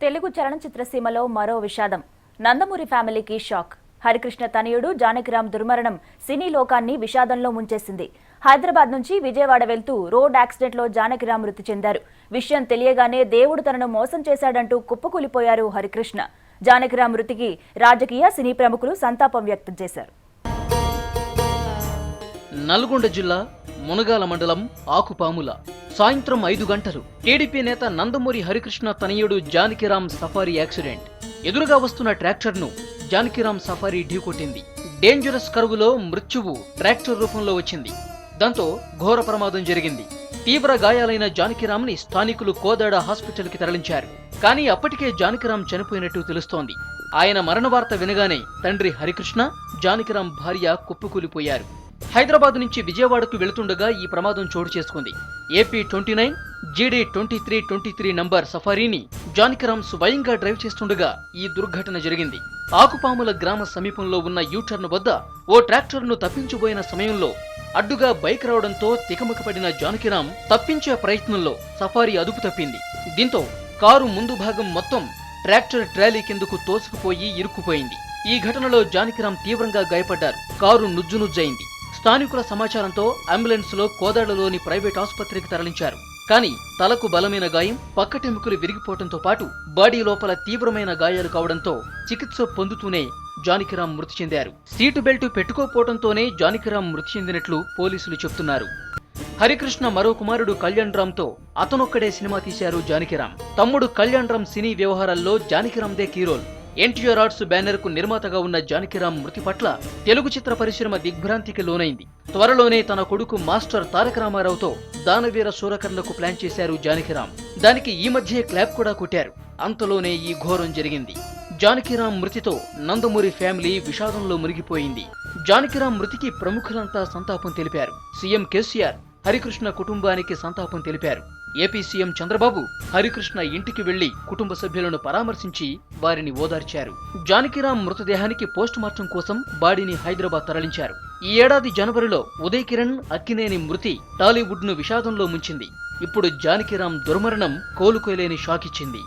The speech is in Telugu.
తెలుగు చలనచిత్ర సీమలో మరో విషాదం. నందమూరి ఫ్యామిలీకి షాక్. హరికృష్ణ తనయుడు జానకిరామ్ దుర్మరణం సినీ లోకాన్ని విషాదంలో ముంచేసింది. హైదరాబాద్ నుంచి విజయవాడ వెళ్తూ రోడ్ యాక్సిడెంట్లో జానకిరామ్ మృతి చెందారు. విషయం తెలియగానే దేవుడు తనను మోసం చేశాడంటూ కుప్పకూలిపోయారు హరికృష్ణ. జానకిరామ్ మృతికి రాజకీయ సినీ ప్రముఖులు సంతాపం వ్యక్తం చేశారు. నల్గొండ జిల్లా మునగాల మండలం ఆకుపాముల సాయంత్రం 5 గంటలు టీడీపీ నేత నందమూరి హరికృష్ణ తనయుడు జానకిరామ్ సఫారీ యాక్సిడెంట్. ఎదురుగా వస్తున్న ట్రాక్టర్ను జానకిరామ్ సఫారీ ఢీకొట్టింది. డేంజరస్ కర్వులో మృత్యువు ట్రాక్టర్ రూపంలో వచ్చింది. దాంతో ఘోర ప్రమాదం జరిగింది. తీవ్ర గాయాలైన జానకిరామ్ ని స్థానికులు కోదాడ హాస్పిటల్ కి తరలించారు. కానీ అప్పటికే జానకిరామ్ చనిపోయినట్టు తెలుస్తోంది. ఆయన మరణ వార్త వినగానే తండ్రి హరికృష్ణ, జానకిరామ్ భార్య కుప్పకూలిపోయారు. హైదరాబాద్ నుంచి విజయవాడకు వెళుతుండగా ఈ ప్రమాదం చోటు చేసుకుంది. ఏపీ 29 జీడీ 2323 నంబర్ సఫారీని జానకిరామ్ స్వయంగా డ్రైవ్ చేస్తుండగా ఈ దుర్ఘటన జరిగింది. ఆకుపాముల గ్రామ సమీపంలో ఉన్న యూటర్న్ వద్ద ఓ ట్రాక్టర్ను తప్పించబోయిన సమయంలో అడ్డుగా బైక్ రావడంతో తికమకపడిన జానకిరామ్ తప్పించే ప్రయత్నంలో సఫారీ అదుపు తప్పింది. దీంతో కారు ముందు భాగం మొత్తం ట్రాక్టర్ ట్రాలీ కిందకు తోసుకుపోయి ఇరుక్కుపోయింది. ఈ ఘటనలో జానకిరామ్ తీవ్రంగా గాయపడ్డారు. కారు నుజ్జునుజ్జైంది. స్థానికుల సమాచారంతో అంబులెన్స్ లో కోదాడలోని ప్రైవేట్ ఆసుపత్రికి తరలించారు. కానీ తలకు బలమైన గాయం, పక్కటెముకలు విరిగిపోవడంతో పాటు బాడీ లోపల తీవ్రమైన గాయాలు కావడంతో చికిత్స పొందుతూనే జానకిరామ్ మృతి చెందారు. సీటు బెల్ట్ పెట్టుకోపోవడంతోనే జానకిరామ్ మృతి చెందినట్లు పోలీసులు చెబుతున్నారు. హరికృష్ణ మరో కుమారుడు కళ్యాణ్ రామ్ తో అతనొక్కడే సినిమా తీశారు జానకిరామ్. తమ్ముడు కళ్యాణ్ రామ్ సినీ వ్యవహారాల్లో జానకిరామ్దే కీరోల్. ఎన్టీఆర్ ఆర్ట్స్ బ్యానర్ కు నిర్మాతగా ఉన్న జానకిరామ్ మృతి పట్ల తెలుగు చిత్ర పరిశ్రమ దిగ్భ్రాంతికి లోనైంది. త్వరలోనే తన కొడుకు మాస్టర్ తారక రామారావుతో దానవీర శూరకర్ణకు ప్లాన్ చేశారు జానకిరామ్. దానికి ఈ మధ్యే క్లాప్ కూడా కొట్టారు. అంతలోనే ఈ ఘోరం జరిగింది. జానకిరామ్ మృతితో నందమూరి ఫ్యామిలీ విషాదంలో మునిగిపోయింది. జానకిరామ్ మృతికి ప్రముఖులంతా సంతాపం తెలిపారు. సీఎం కేసీఆర్ హరికృష్ణ కుటుంబానికి సంతాపం తెలిపారు. ఏపీ సీఎం చంద్రబాబు హరికృష్ణ ఇంటికి వెళ్లి కుటుంబ సభ్యులను పరామర్శించి వారిని ఓదార్చారు. జానకిరామ్ మృతదేహానికి పోస్ట్ మార్టం కోసం బాడీని హైదరాబాద్ తరలించారు. ఈ ఏడాది జనవరిలో ఉదయ్ కిరణ్, అక్కినేని మృతి టాలీవుడ్ ను విషాదంలో ముంచింది. ఇప్పుడు జానకిరామ్ దుర్మరణం కోలుకోలేని షాక్ ఇచ్చింది.